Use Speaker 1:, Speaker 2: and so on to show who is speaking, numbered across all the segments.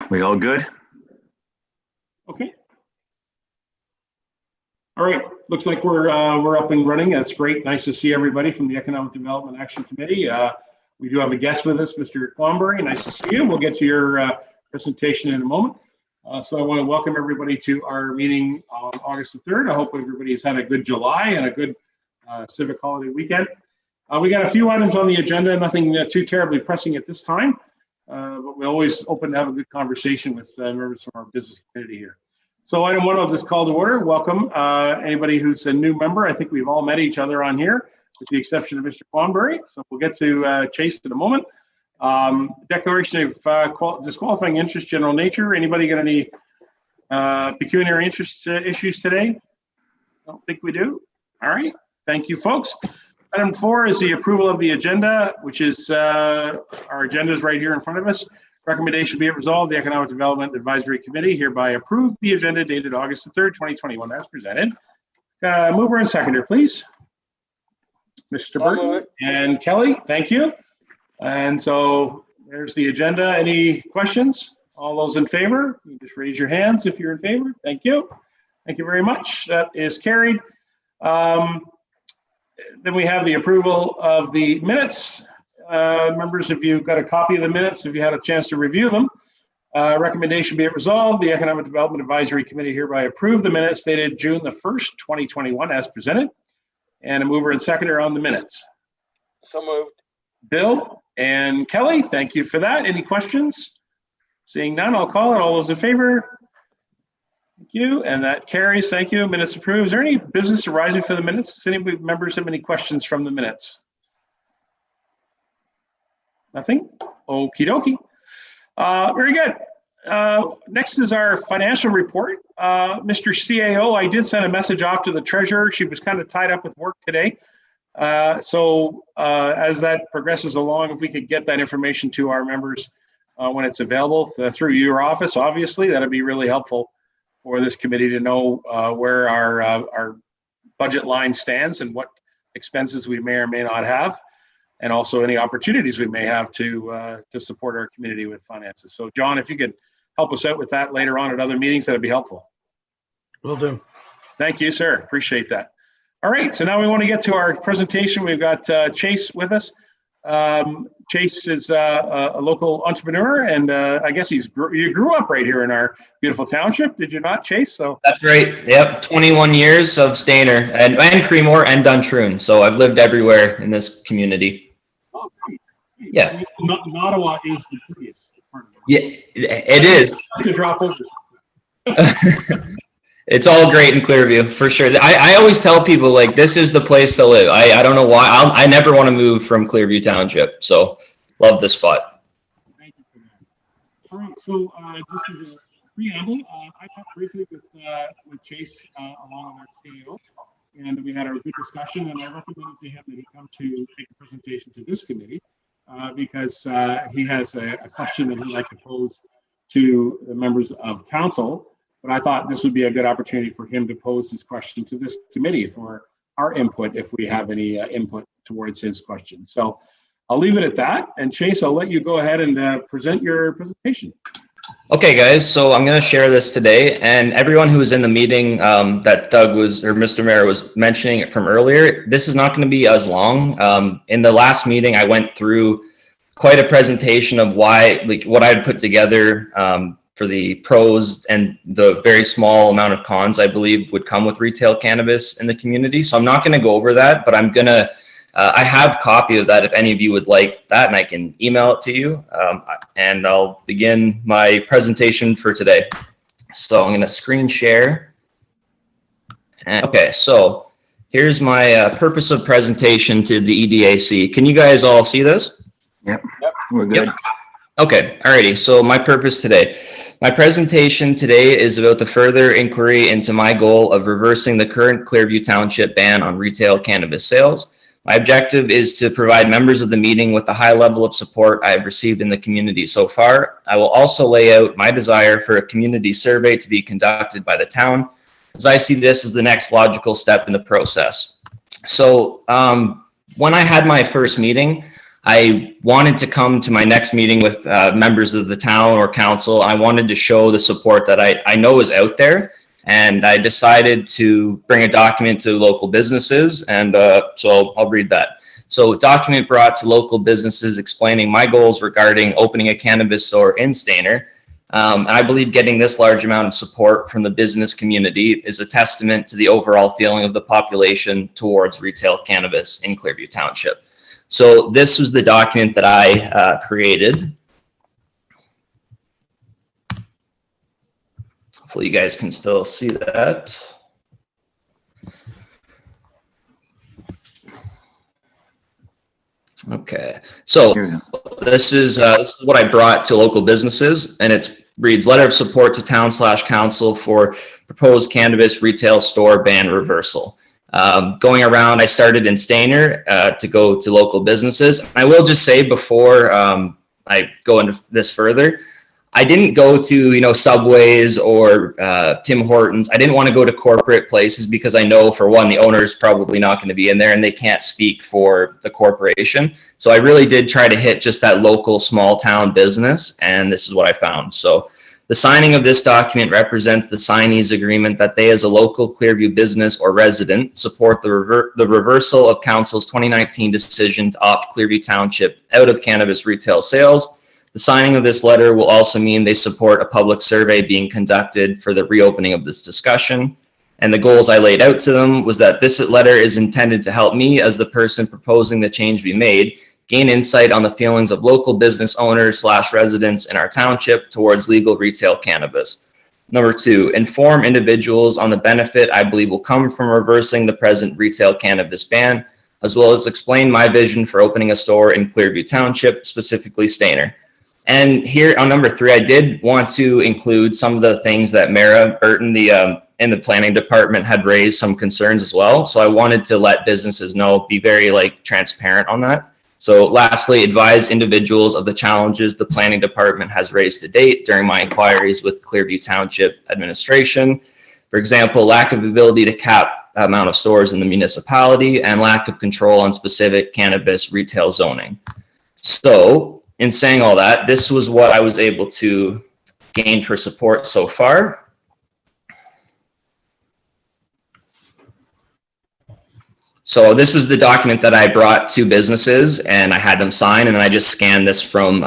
Speaker 1: We all good?
Speaker 2: Okay. All right. Looks like we're up and running. That's great. Nice to see everybody from the Economic Development Action Committee. We do have a guest with us, Mr. Quambury. Nice to see you. We'll get to your presentation in a moment. So I want to welcome everybody to our meeting on August the 3rd. I hope everybody's had a good July and a good civic holiday weekend. We got a few items on the agenda, nothing too terribly pressing at this time. But we're always open to have a good conversation with members from our business community here. So item 1, I'll just call to order. Welcome anybody who's a new member. I think we've all met each other on here, with the exception of Mr. Quambury. So we'll get to Chase in a moment. Declaration of disqualifying interest, general nature. Anybody got any pecuniary interest issues today? I don't think we do. All right. Thank you, folks. Item 4 is the approval of the agenda, which is our agenda is right here in front of us. Recommendation be it resolved, the Economic Development Advisory Committee hereby approve the agenda dated August the 3rd, 2021 as presented. Mover and seconder, please. Mr. Burton and Kelly, thank you. And so there's the agenda. Any questions? All those in favor, you just raise your hands if you're in favor. Thank you. Thank you very much. That is carried. Then we have the approval of the minutes. Members, if you've got a copy of the minutes, if you had a chance to review them, recommendation be it resolved, the Economic Development Advisory Committee hereby approve the minutes dated June the 1st, 2021 as presented. And a mover and seconder on the minutes.
Speaker 3: So moved.
Speaker 2: Bill and Kelly, thank you for that. Any questions? Seeing none, I'll call it. All those in favor? Thank you, and that carries. Thank you. Minutes approved. Is there any business arising for the minutes? Does any members have any questions from the minutes? Nothing? Okie dokie. Very good. Next is our financial report. Mr. CAO, I did send a message off to the treasurer. She was kind of tied up with work today. So as that progresses along, if we could get that information to our members when it's available through your office, obviously, that'd be really helpful for this committee to know where our budget line stands and what expenses we may or may not have, and also any opportunities we may have to support our community with finances. So John, if you could help us out with that later on at other meetings, that'd be helpful.
Speaker 4: Will do.
Speaker 2: Thank you, sir. Appreciate that. All right, so now we want to get to our presentation. We've got Chase with us. Chase is a local entrepreneur, and I guess you grew up right here in our beautiful township, did you not, Chase? So
Speaker 5: that's right. Yep, 21 years of Stayner and Creemore and Duntroon. So I've lived everywhere in this community.
Speaker 2: Oh, great.
Speaker 5: Yeah.
Speaker 2: Ottawa is the prettiest part of
Speaker 5: it. Yeah, it is.
Speaker 2: To drop over.
Speaker 5: It's all great in Clearview, for sure. I always tell people, like, this is the place to live. I don't know why. I never want to move from Clearview Township. So, love this spot.
Speaker 2: Thank you for that. All right, so just as a preamble, I talked briefly with Chase along with our CEO, and we had a good discussion, and I recommended to him that he come to make a presentation to this committee because he has a question that he'd like to pose to the members of council. But I thought this would be a good opportunity for him to pose his question to this committee for our input, if we have any input towards his question. So I'll leave it at that. And Chase, I'll let you go ahead and present your presentation.
Speaker 5: Okay, guys. So I'm going to share this today. And everyone who was in the meeting that Doug was, or Mr. Mayor was mentioning it from earlier, this is not going to be as long. In the last meeting, I went through quite a presentation of why, like, what I had put together for the pros and the very small amount of cons I believe would come with retail cannabis in the community. So I'm not going to go over that, but I'm going to, I have a copy of that if any of you would like that, and I can email it to you. And I'll begin my presentation for today. So I'm going to screen share. And, okay, so here's my purpose of presentation to the EDAC. Can you guys all see this?
Speaker 1: Yep, we're good.
Speaker 5: Yep. Okay, alrighty, so my purpose today. My presentation today is about the further inquiry into my goal of reversing the current Clearview Township ban on retail cannabis sales. My objective is to provide members of the meeting with the high level of support I have received in the community so far. I will also lay out my desire for a community survey to be conducted by the town, as I see this as the next logical step in the process. So when I had my first meeting, I wanted to come to my next meeting with members of the town or council. I wanted to show the support that I know is out there. And I decided to bring a document to local businesses. And so I'll read that. So document brought to local businesses explaining my goals regarding opening a cannabis store in Stayner. And I believe getting this large amount of support from the business community is a testament to the overall feeling of the population towards retail cannabis in Clearview Township. So this was the document that I created. Hopefully you guys can still see that. Okay, so this is what I brought to local businesses, and it reads letter of support to town/council for proposed cannabis retail store ban reversal. Going around, I started in Stayner to go to local businesses. I will just say before I go into this further, I didn't go to, Subways or Tim Hortons. I didn't want to go to corporate places because I know, for one, the owner is probably not going to be in there and they can't speak for the corporation. So I really did try to hit just that local small town business, and this is what I found. So the signing of this document represents the signees' agreement that they, as a local Clearview business or resident, support the reversal of council's 2019 decision to opt Clearview Township out of cannabis retail sales. The signing of this letter will also mean they support a public survey being conducted for the reopening of this discussion. And the goals I laid out to them was that this letter is intended to help me, as the person proposing the change be made, gain insight on the feelings of local business owners/residents in our township towards legal retail cannabis. Number 2, inform individuals on the benefit I believe will come from reversing the present retail cannabis ban, as well as explain my vision for opening a store in Clearview Township, specifically Stayner. And here on number 3, I did want to include some of the things that Mara Burton, in the planning department, had raised some concerns as well. So I wanted to let businesses know, be very transparent on that. So lastly, advise individuals of the challenges the planning department has raised to date during my inquiries with Clearview Township administration. For example, lack of ability to cap amount of stores in the municipality and lack of control on specific cannabis retail zoning. So in saying all that, this was what I was able to gain for support so far. So this was the document that I brought to businesses and I had them sign, and then I just scanned this from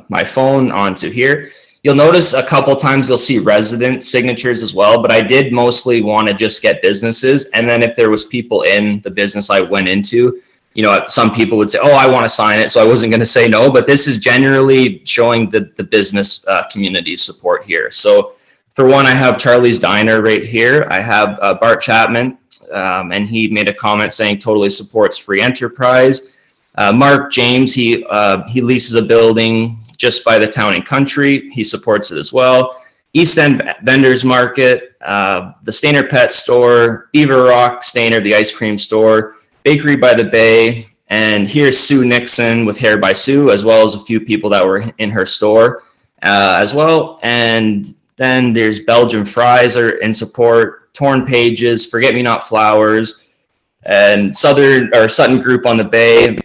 Speaker 5: my phone onto here. You'll notice a couple times you'll see resident signatures as well, but I did mostly want to just get businesses. And then if there was people in the business I went into, some people would say, oh, I want to sign it. So I wasn't going to say no, but this is generally showing the business community support here. So for one, I have Charlie's Diner right here. I have Bart Chapman, and he made a comment saying totally supports free enterprise. Mark James, he leases a building just by the Town and Country. He supports it as well. East End Vendors Market, the Stayner Pet Store, Beaver Rock Stayner, the ice cream store, Bakery by the Bay, and here's Sue Nixon with Hair by Sue, as well as a few people that were in her store as well. And then there's Belgian Fries are in support, Torn Pages, Forget Me Not Flowers, and Sutton Group on the Bay,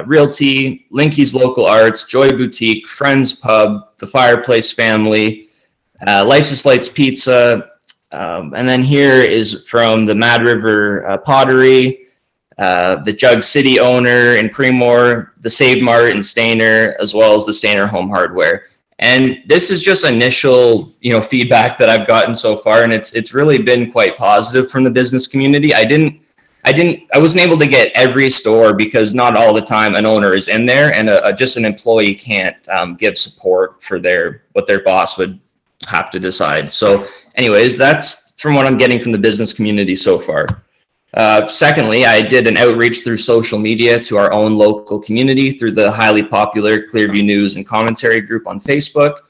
Speaker 5: Realty, Linky's Local Arts, Joy Boutique, Friends Pub, The Fireplace Family, Life's Just Lights Pizza, and then here is from the Mad River Pottery, the Jug City owner in Premore, the Save Mart in Stayner, as well as the Stayner Home Hardware. And this is just initial, feedback that I've gotten so far, and it's really been quite positive from the business community. I wasn't able to get every store because not all the time an owner is in there, and just an employee can't give support for what their boss would have to decide. So anyways, that's from what I'm getting from the business community so far. Secondly, I did an outreach through social media to our own local community through the highly popular Clearview News and Commentary group on Facebook.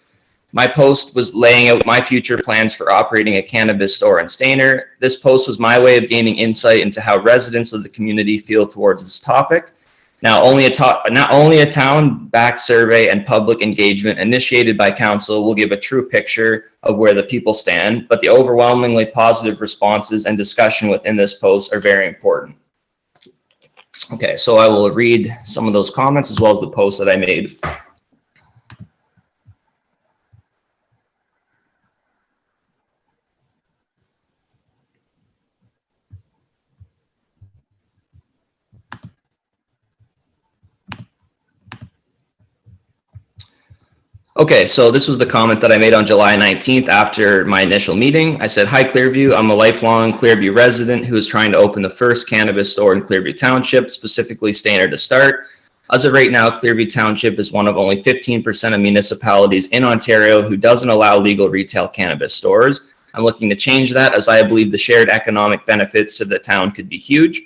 Speaker 5: My post was laying out my future plans for operating a cannabis store in Stayner. This post was my way of gaining insight into how residents of the community feel towards this topic. Not only a town-backed survey and public engagement initiated by council will give a true picture of where the people stand, but the overwhelmingly positive responses and discussion within this post are very important. Okay, so I will read some of those comments as well as the post that I made. Okay, so this was the comment that I made on July 19th after my initial meeting. I said, "Hi Clearview, I'm a lifelong Clearview resident who is trying to open the first cannabis store in Clearview Township, specifically Stayner to start. As of right now, Clearview Township is one of only 15% of municipalities in Ontario who doesn't allow legal retail cannabis stores. I'm looking to change that as I believe the shared economic benefits to the town could be huge.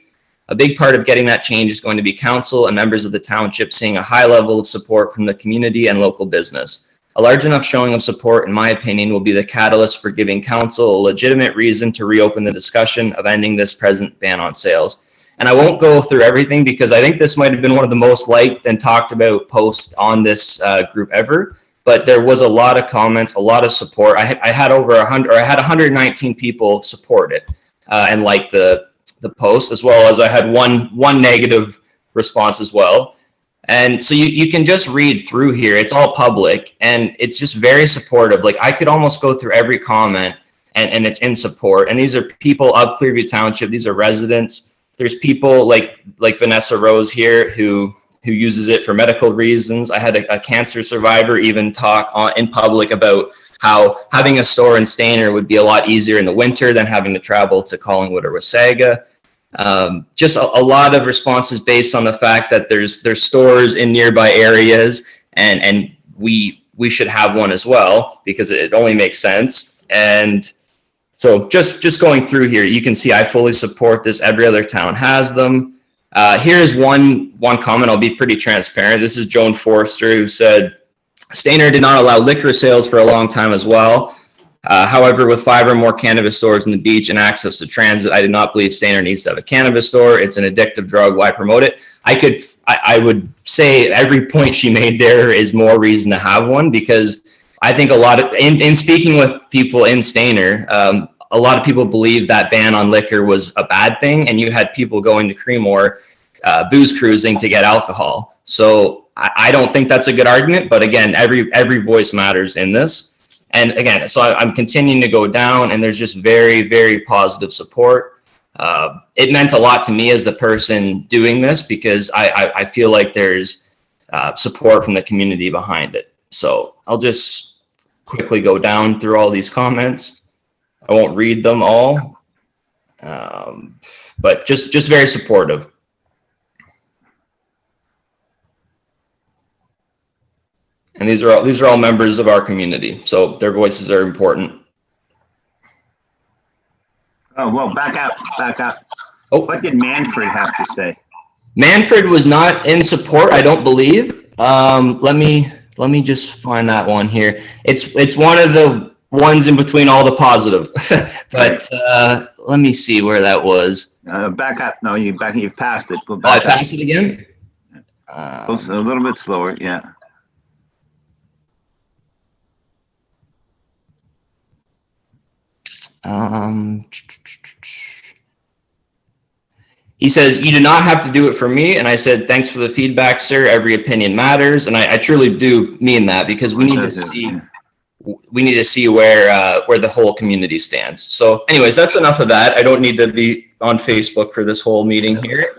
Speaker 5: A big part of getting that change is going to be council and members of the township seeing a high level of support from the community and local business. A large enough showing of support, in my opinion, will be the catalyst for giving council a legitimate reason to reopen the discussion of ending this present ban on sales." And I won't go through everything because I think this might have been one of the most liked and talked about posts on this group ever. But there was a lot of comments, a lot of support. I had over 100, or I had 119 people support it and like the post, as well as I had one negative response as well. And so you can just read through here. It's all public and it's just very supportive. Like I could almost go through every comment and it's in support. And these are people of Clearview Township. These are residents. There's people like Vanessa Rose here who uses it for medical reasons. I had a cancer survivor even talk in public about how having a store in Stayner would be a lot easier in the winter than having to travel to Collingwood or Wasaga. Just a lot of responses based on the fact that there's stores in nearby areas and we should have one as well because it only makes sense. And so just going through here, you can see I fully support this. Every other town has them. Here's one comment. I'll be pretty transparent. This is Joan Forster, who said, "Stayner did not allow liquor sales for a long time as well. However, with 5 or more cannabis stores in the beach and access to transit, I do not believe Stayner needs to have a cannabis store. It's an addictive drug. Why promote it?" I would say every point she made there is more reason to have one, because I think a lot of, in speaking with people in Stayner, a lot of people believe that ban on liquor was a bad thing, and you had people going to Creemore booze cruising to get alcohol. So I don't think that's a good argument, but again, every voice matters in this. And again, so I'm continuing to go down, and there's just very, very positive support. It meant a lot to me as the person doing this, because I feel like there's support from the community behind it. So I'll just quickly go down through all these comments. I won't read them all, but just very supportive. And these are all members of our community, so their voices are important.
Speaker 1: Oh, well, back up.
Speaker 5: Oh,
Speaker 1: What did Manfred have to say?
Speaker 5: Manfred was not in support, I don't believe. Let me just find that one here. It's one of the ones in between all the positive, but let me see where that was.
Speaker 1: Back up. No, you've passed it. Go
Speaker 5: Oh,
Speaker 1: back
Speaker 5: I passed it again.
Speaker 1: a little bit slower. Yeah.
Speaker 5: He says, "You do not have to do it for me." And I said, "Thanks for the feedback, sir. Every opinion matters." And I truly do mean that, because we need to see where the whole community stands. So anyways, that's enough of that. I don't need to be on Facebook for this whole meeting here.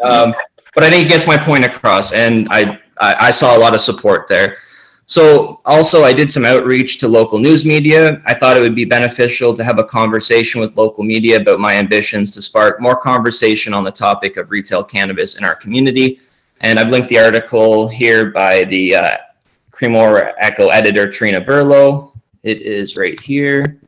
Speaker 5: But I think it gets my point across, and I saw a lot of support there. So also I did some outreach to local news media. I thought it would be beneficial to have a conversation with local media about my ambitions to spark more conversation on the topic of retail cannabis in our community. And I've linked the article here by the Creemore Echo editor, Trina Burlow. It is right here.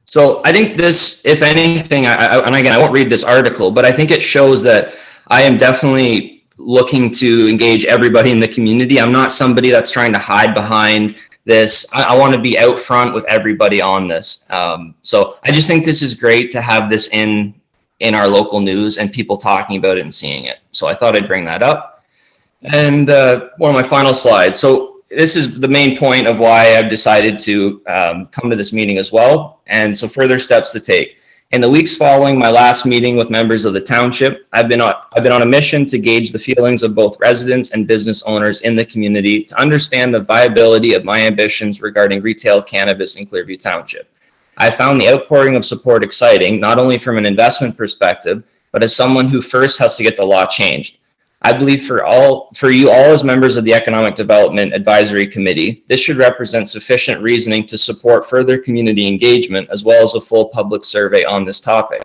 Speaker 5: So I think this, if anything, and again, I won't read this article, but I think it shows that I am definitely looking to engage everybody in the community. I'm not somebody that's trying to hide behind this. I want to be out front with everybody on this. So I just think this is great to have this in our local news and people talking about it and seeing it. So I thought I'd bring that up. And one of my final slides. So this is the main point of why I've decided to come to this meeting as well. And so further steps to take. In the weeks following my last meeting with members of the township, I've been on a mission to gauge the feelings of both residents and business owners in the community to understand the viability of my ambitions regarding retail cannabis in Clearview Township. I found the outpouring of support exciting, not only from an investment perspective, but as someone who first has to get the law changed. I believe for you all as members of the Economic Development Advisory Committee, this should represent sufficient reasoning to support further community engagement as well as a full public survey on this topic.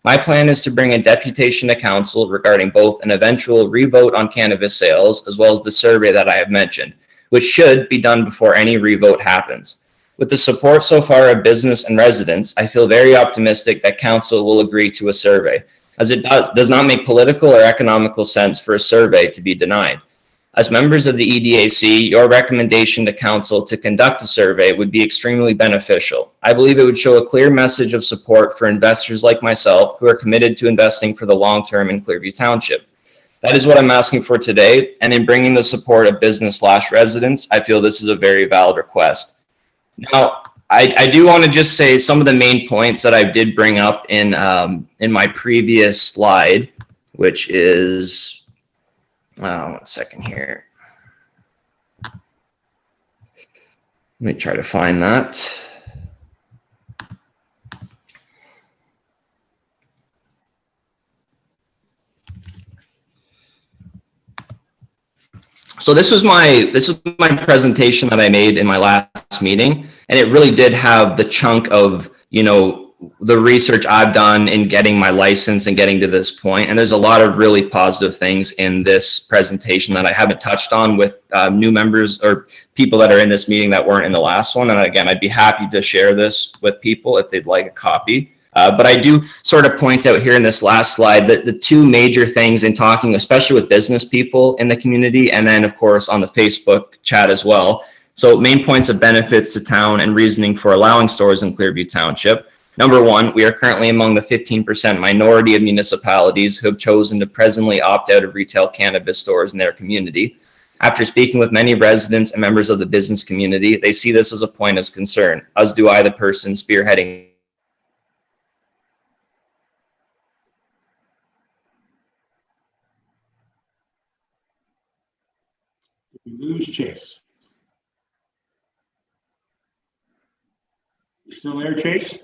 Speaker 5: My plan is to bring a deputation to council regarding both an eventual revote on cannabis sales as well as the survey that I have mentioned, which should be done before any revote happens. With the support so far of business and residents, I feel very optimistic that council will agree to a survey, as it does not make political or economical sense for a survey to be denied. As members of the EDAC, your recommendation to council to conduct a survey would be extremely beneficial. I believe it would show a clear message of support for investors like myself who are committed to investing for the long term in Clearview Township. That is what I'm asking for today, and in bringing the support of business/residents, I feel this is a very valid request. Now, I do want to just say some of the main points that I did bring up in my previous slide, which is, 1 second here. Let me try to find that. So this was my presentation that I made in my last meeting, and it really did have the chunk of, you know, the research I've done in getting my license and getting to this point. And there's a lot of really positive things in this presentation that I haven't touched on with new members or people that are in this meeting that weren't in the last one. And again, I'd be happy to share this with people if they'd like a copy. But I do sort of point out here in this last slide that the two major things in talking, especially with business people in the community, and then of course on the Facebook chat as well. So main points of benefits to town and reasoning for allowing stores in Clearview Township. Number one, we are currently among the 15% minority of municipalities who have chosen to presently opt out of retail cannabis stores in their community. After speaking with many residents and members of the business community, they see this as a point of concern, as do I, the person spearheading.
Speaker 2: We lose Chase. You still there, Chase?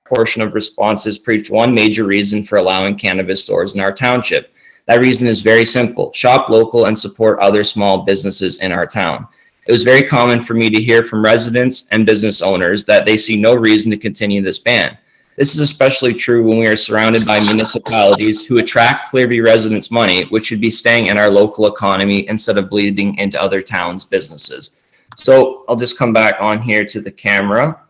Speaker 5: Portion of responses preached one major reason for allowing cannabis stores in our township. That reason is very simple: shop local and support other small businesses in our town. It was very common for me to hear from residents and business owners that they see no reason to continue this ban. This is especially true when we are surrounded by municipalities who attract Clearview residents' money, which should be staying in our local economy instead of bleeding into other towns' businesses. So I'll just come back on here to the camera.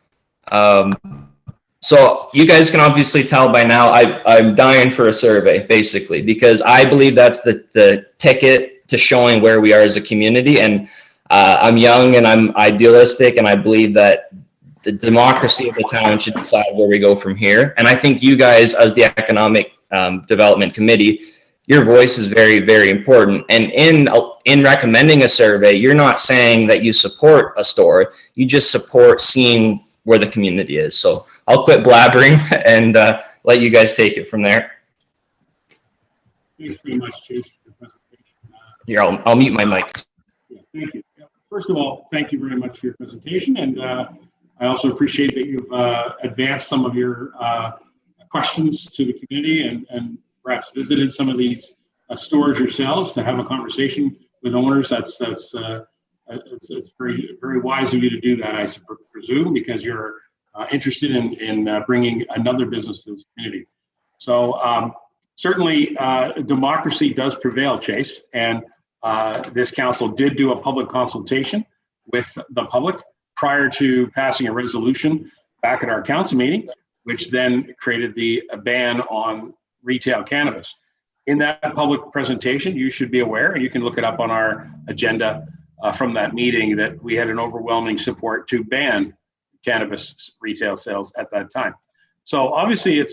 Speaker 5: So you guys can obviously tell by now I'm dying for a survey, basically, because I believe that's the ticket to showing where we are as a community. And I'm young and I'm idealistic, and I believe that the democracy of the town should decide where we go from here. And I think you guys, as the Economic Development Committee, your voice is very, very important. And in recommending a survey, you're not saying that you support a store, you just support seeing where the community is. So I'll quit blabbering and let you guys take it from there.
Speaker 2: Thanks very much, Chase, for the presentation.
Speaker 5: Here, I'll mute my mic.
Speaker 2: Yeah, thank you. First of all, thank you very much for your presentation. And I also appreciate that you've advanced some of your questions to the community and perhaps visited some of these stores yourselves to have a conversation with owners. That's very, very wise of you to do that, I presume, because you're interested in bringing another business to the community. So certainly democracy does prevail, Chase, and this council did do a public consultation with the public prior to passing a resolution back at our council meeting, which then created the ban on retail cannabis. In that public presentation, you should be aware, and you can look it up on our agenda from that meeting, that we had an overwhelming support to ban cannabis retail sales at that time. So obviously it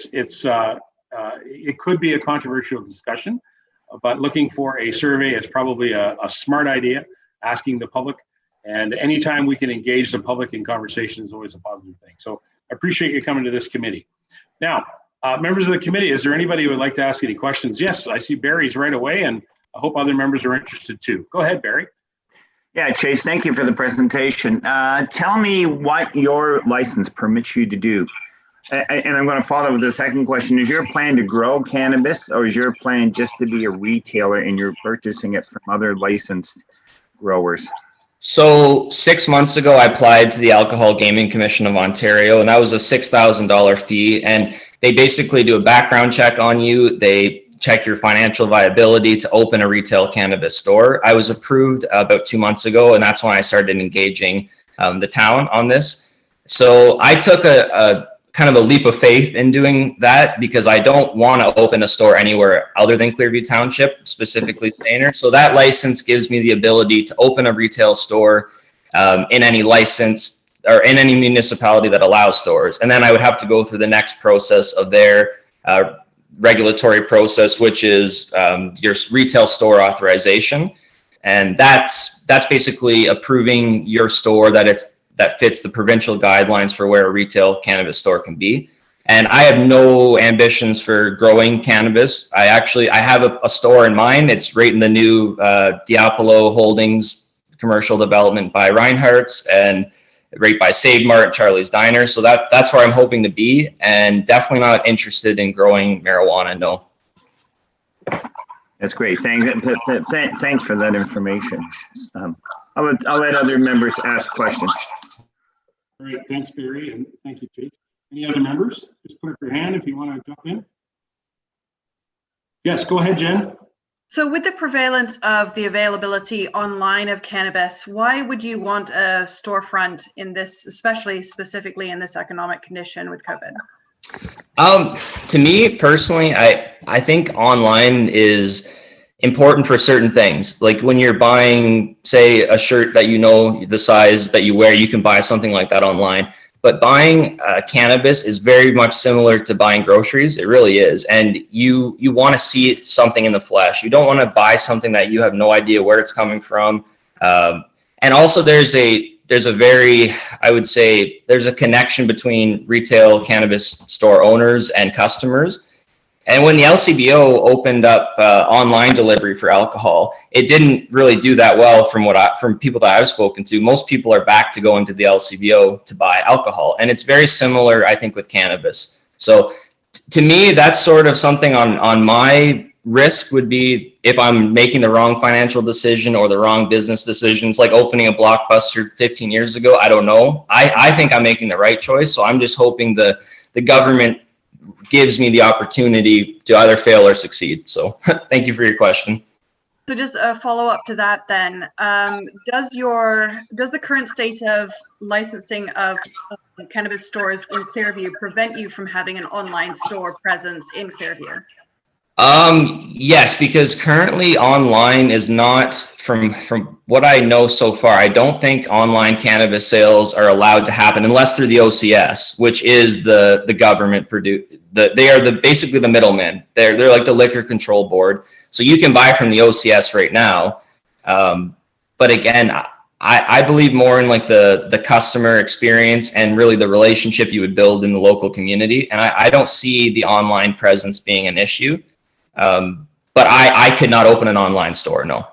Speaker 2: could be a controversial discussion, but looking for a survey is probably a smart idea. asking the public. And anytime we can engage the public in conversation is always a positive thing. So I appreciate you coming to this committee. Now, members of the committee, is there anybody who would like to ask any questions? Yes, I see Barry's right away, and I hope other members are interested too. Go ahead, Barry.
Speaker 1: Yeah, Chase, thank you for the presentation. Tell me what your license permits you to do. And I'm going to follow with the second question. Is your plan to grow cannabis, or is your plan just to be a retailer and you're purchasing it from other licensed growers?
Speaker 5: So 6 months ago, I applied to the Alcohol Gaming Commission of Ontario, and that was a $6,000 fee. And they basically do a background check on you. They check your financial viability to open a retail cannabis store. I was approved about 2 months ago, and that's when I started engaging the town on this. So I took a kind of a leap of faith in doing that, because I don't want to open a store anywhere other than Clearview Township, specifically Stayner. So that license gives me the ability to open a retail store in any license or in any municipality that allows stores. And then I would have to go through the next process of their regulatory process, which is your retail store authorization. And that's basically approving your store that fits the provincial guidelines for where a retail cannabis store can be. And I have no ambitions for growing cannabis. I have a store in mind. It's right in the new Diapolo Holdings commercial development by Reinhardt's, and right by Save Mart, Charlie's Diner. So that's where I'm hoping to be, and definitely not interested in growing marijuana, no.
Speaker 1: That's great. Thanks for that information. I'll let other members ask questions.
Speaker 2: All right, thanks, Barry, and thank you, Chase. Any other members? Just put up your hand if you want to jump in. Yes, go ahead, Jen.
Speaker 3: So with the prevalence of the availability online of cannabis, why would you want a storefront in this, specifically in this economic condition with COVID?
Speaker 5: To me personally, I think online is important for certain things. Like when you're buying, say, a shirt that you know the size that you wear, you can buy something like that online. But buying cannabis is very much similar to buying groceries. It really is. And you want to see something in the flesh. You don't want to buy something that you have no idea where it's coming from. And also there's a very, I would say, there's a connection between retail cannabis store owners and customers. And when the LCBO opened up online delivery for alcohol, it didn't really do that well from people that I've spoken to. Most people are back to going to the LCBO to buy alcohol. And it's very similar, I think, with cannabis. So to me, that's sort of something on my risk would be if I'm making the wrong financial decision or the wrong business decisions, like opening a Blockbuster 15 years ago. I don't know. I think I'm making the right choice. So I'm just hoping the government gives me the opportunity to either fail or succeed. So thank you for your question.
Speaker 3: So just a follow up to that then, does the current state of licensing of cannabis stores in Clearview prevent you from having an online store presence in Clearview?
Speaker 5: Yes, because currently online is not, from what I know so far, I don't think online cannabis sales are allowed to happen unless they're the OCS, which is the government they are basically the middlemen. They're like the liquor control board. So you can buy from the OCS right now. But again, I believe more in like the customer experience and really the relationship you would build in the local community. And I don't see the online presence being an issue. But I could not open an online store, no.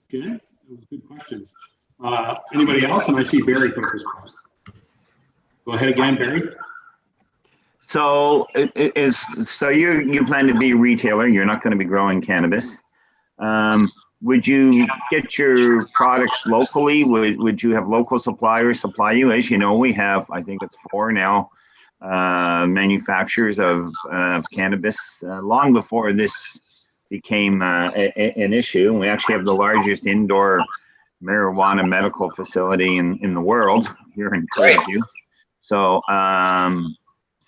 Speaker 2: Okay, that was good questions. Anybody else? And I see Barry put up his question. Go ahead again, Barry.
Speaker 1: So you plan to be a retailer. You're not going to be growing cannabis. Would you get your products locally? Would you have local suppliers supply you? As you know, we have, I think it's 4 now, manufacturers of cannabis long before this became an issue. And we actually have the largest indoor marijuana medical facility in the world here in Clearview. So,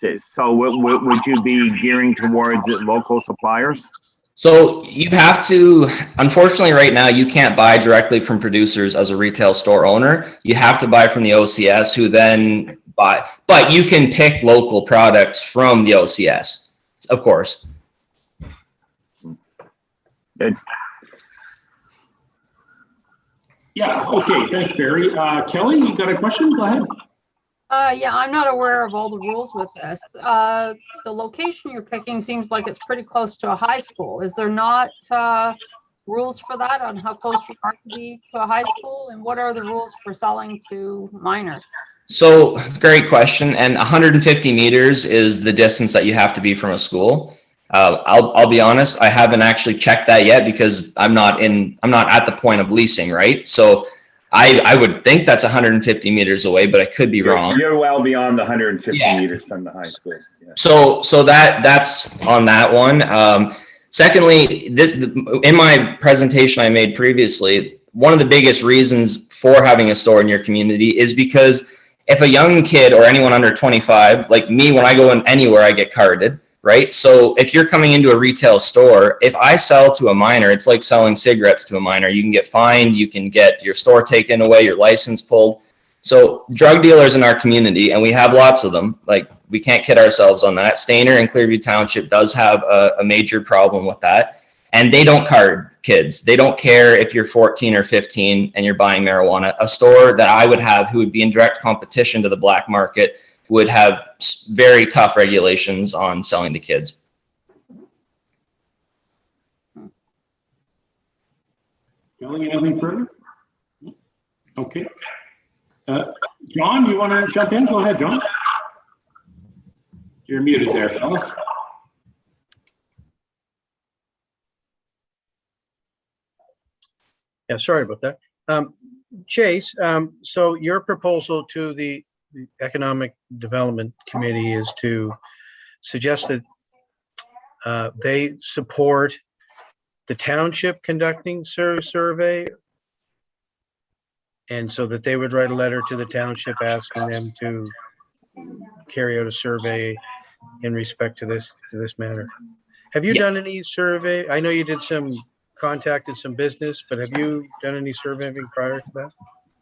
Speaker 1: would you be gearing towards local suppliers?
Speaker 5: So you have to, unfortunately right now, you can't buy directly from producers as a retail store owner. You have to buy from the OCS, who then buy, but you can pick local products from the OCS, of course.
Speaker 1: Good.
Speaker 2: Yeah, okay, thanks, Barry. Kelly, you got a question? Go ahead.
Speaker 4: Yeah, I'm not aware of all the rules with this. The location you're picking seems like it's pretty close to a high school. Is there not rules for that on how close you are to be to a high school? And what are the rules for selling to minors?
Speaker 5: So great question. And 150 meters is the distance that you have to be from a school. I'll be honest, I haven't actually checked that yet because I'm not at the point of leasing, right? So I would think that's 150 meters away, but I could be wrong.
Speaker 1: You're well beyond the 150
Speaker 5: Yeah.
Speaker 1: meters from the high school. Yeah.
Speaker 5: So that's on that one. Secondly, in my presentation I made previously, one of the biggest reasons for having a store in your community is because if a young kid or anyone under 25, like me, when I go in anywhere, I get carded, right? So if you're coming into a retail store, if I sell to a minor, it's like selling cigarettes to a minor. You can get fined, you can get your store taken away, your license pulled. So drug dealers in our community, and we have lots of them, like we can't kid ourselves on that. Stainer and Clearview Township does have a major problem with that. And they don't card kids. They don't care if you're 14 or 15 and you're buying marijuana. A store that I would have who would be in direct competition to the black market would have very tough regulations on selling to kids.
Speaker 2: Kelly, anything further? Okay. John, you want to jump in? Go ahead, John. You're muted there, fella.
Speaker 6: Yeah, sorry about that. Chase, so your proposal to the Economic Development Committee is to suggest that they support the township conducting survey, and so that they would write a letter to the township asking them to carry out a survey in respect to this matter. Have you done any survey? I know you did contacted some business, but have you done any surveying prior to that?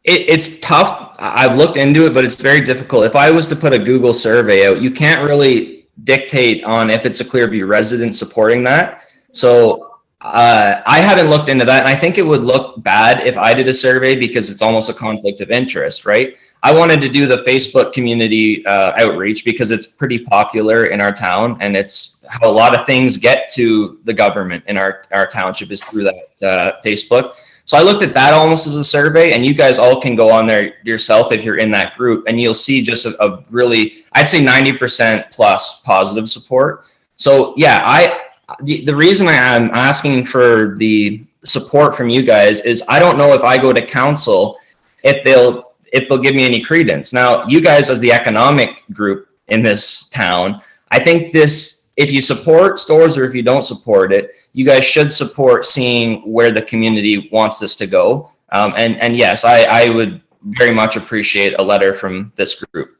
Speaker 5: It's tough. I've looked into it, but it's very difficult. If I was to put a Google survey out, you can't really dictate on if it's a Clearview resident supporting that. So I haven't looked into that, and I think it would look bad if I did a survey because it's almost a conflict of interest, right? I wanted to do the Facebook community outreach because it's pretty popular in our town, and it's how a lot of things get to the government in our township is through that Facebook. So I looked at that almost as a survey, and you guys all can go on there yourself if you're in that group, and you'll see just a really, I'd say 90% plus positive support. So yeah, the reason I'm asking for the support from you guys is I don't know if I go to council if they'll give me any credence. Now, you guys as the economic group in this town, I think if you support stores or if you don't support it, you guys should support seeing where the community wants this to go. And yes, I would very much appreciate a letter from this group.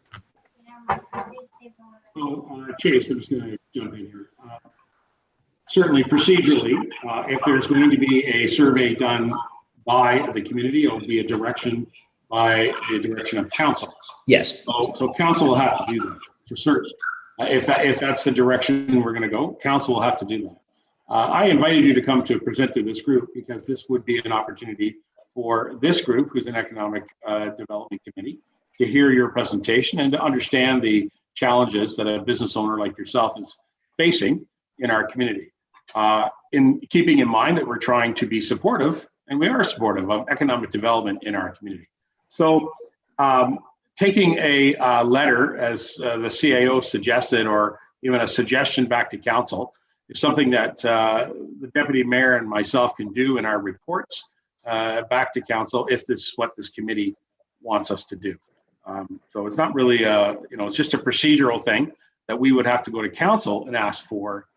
Speaker 2: Well, Chase, I'm just going to jump in here. Certainly, procedurally, if there's going to be a survey done by the community, it will be a direction by the direction of council.
Speaker 5: Yes.
Speaker 2: So council will have to do that for certain. If that's the direction we're going to go, council will have to do that. I invited you to come to present to this group because this would be an opportunity for this group, who's an economic development committee, to hear your presentation and to understand the challenges that a business owner like yourself is facing in our community. In keeping in mind that we're trying to be supportive, and we are supportive of economic development in our community. So taking a letter, as the CAO suggested, or even a suggestion back to council, is something that the deputy mayor and myself can do in our reports back to council if this is what this committee wants us to do. So it's not really, it's just a procedural thing that we would have to go to council and ask for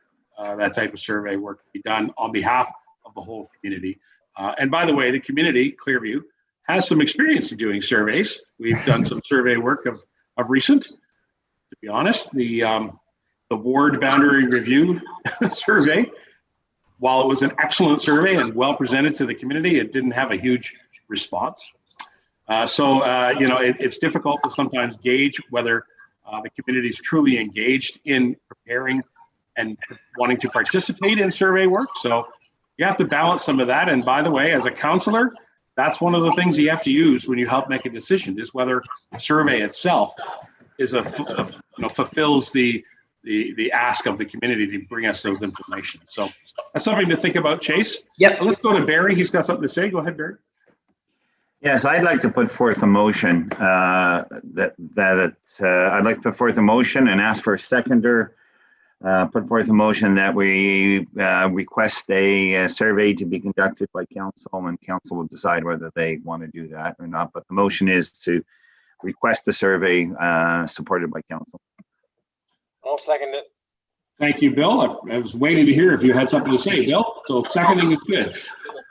Speaker 2: that type of survey work to be done on behalf of the whole community. And by the way, the community, Clearview, has some experience in doing surveys. We've done some survey work of recent. To be honest, the ward boundary review survey, while it was an excellent survey and well presented to the community, it didn't have a huge response. It's difficult to sometimes gauge whether the community is truly engaged in preparing and wanting to participate in survey work. So, you have to balance some of that. And by the way, as a counselor, that's one of the things you have to use when you help make a decision, is whether the survey itself is fulfills the ask of the community to bring us those information. So that's something to think about, Chase.
Speaker 5: Yep.
Speaker 2: Let's go to Barry. He's got something to say. Go ahead, Barry.
Speaker 1: Yes, I'd like to put forth a motion I'd like to put forth a motion and ask for a seconder. Put forth a motion that we request a survey to be conducted by council, and council will decide whether they want to do that or not. But the motion is to request a survey supported by council.
Speaker 7: I'll second it.
Speaker 2: Thank you, Bill. I was waiting to hear if you had something to say, Bill. So seconding is good.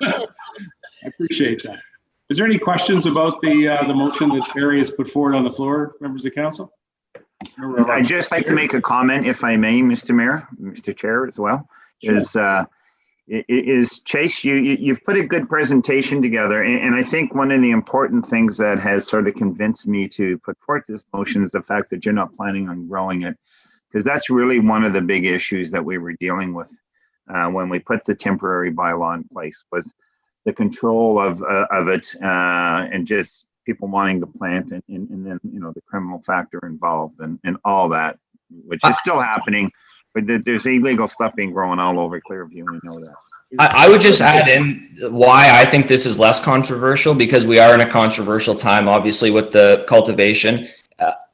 Speaker 2: I appreciate that. Is there any questions about the motion that Barry has put forward on the floor, members of council?
Speaker 1: I'd just like to make a comment, if I may, Mr. Mayor, Mr. Chair as well. Sure. Is Chase, you've put a good presentation together, and I think one of the important things that has sort of convinced me to put forth this motion is the fact that you're not planning on growing it, because that's really one of the big issues that we were dealing with when we put the temporary bylaw in place, was the control of it and just people wanting to plant, and then, you know, the criminal factor involved and all that, which is still happening, but there's illegal stuff being grown all over Clearview. We know that.
Speaker 5: I would just add in why I think this is less controversial, because we are in a controversial time, obviously, with the cultivation.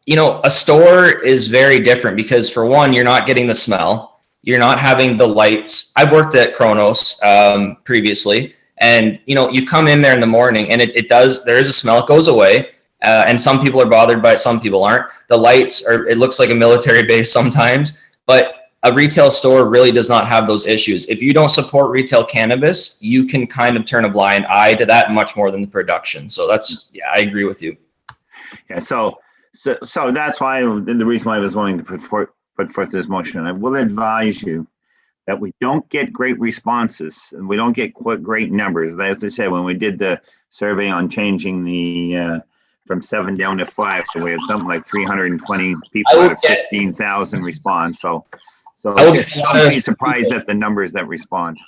Speaker 5: You know, a store is very different because, for one, you're not getting the smell. You're not having the lights. I've worked at Kronos previously. And, you know, you come in there in the morning and there is a smell, it goes away. And some people are bothered by it, some people aren't. The lights it looks like a military base sometimes, but a retail store really does not have those issues. If you don't support retail cannabis, you can kind of turn a blind eye to that much more than the production. So yeah, I agree with you.
Speaker 1: Yeah, so that's why the reason why I was wanting to put forth this motion. I will advise you that we don't get great responses and we don't get great numbers. As I said, when we did the survey on changing the from 7 down to 5, we had something like 320 people out of 15,000 respond. So don't be surprised at the numbers that respond.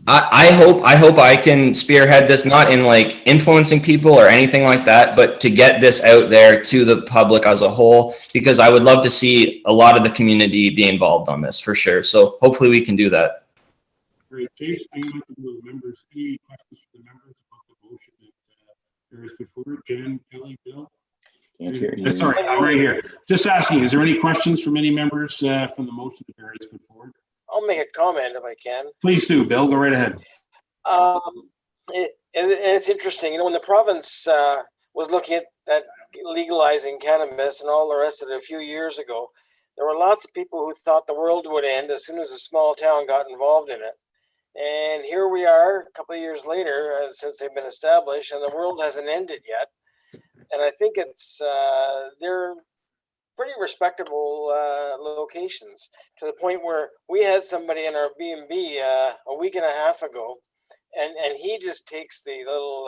Speaker 5: I hope I can spearhead this, not in like influencing people or anything like that, but to get this out there to the public as a whole, because I would love to see a lot of the community be involved on this for sure. So hopefully we can do that.
Speaker 2: Great. Chase, do you want to move members? Any questions for the members about the motion that there is before? Jen, Kelly, Bill?
Speaker 1: Can't hear you.
Speaker 2: Sorry, I'm right here. Just asking, is there any questions from any members from the motion that Barry has put forward?
Speaker 7: I'll make a comment if I can.
Speaker 2: Please do, Bill. Go right ahead.
Speaker 7: It's interesting, you know, when the province was looking at legalizing cannabis and all the rest of it a few years ago, there were lots of people who thought the world would end as soon as a small town got involved in it. And here we are a couple of years later, since they've been established, and the world hasn't ended yet. And I think they're pretty respectable locations, to the point where we had somebody in our B&B a week and a half ago, and he just takes the little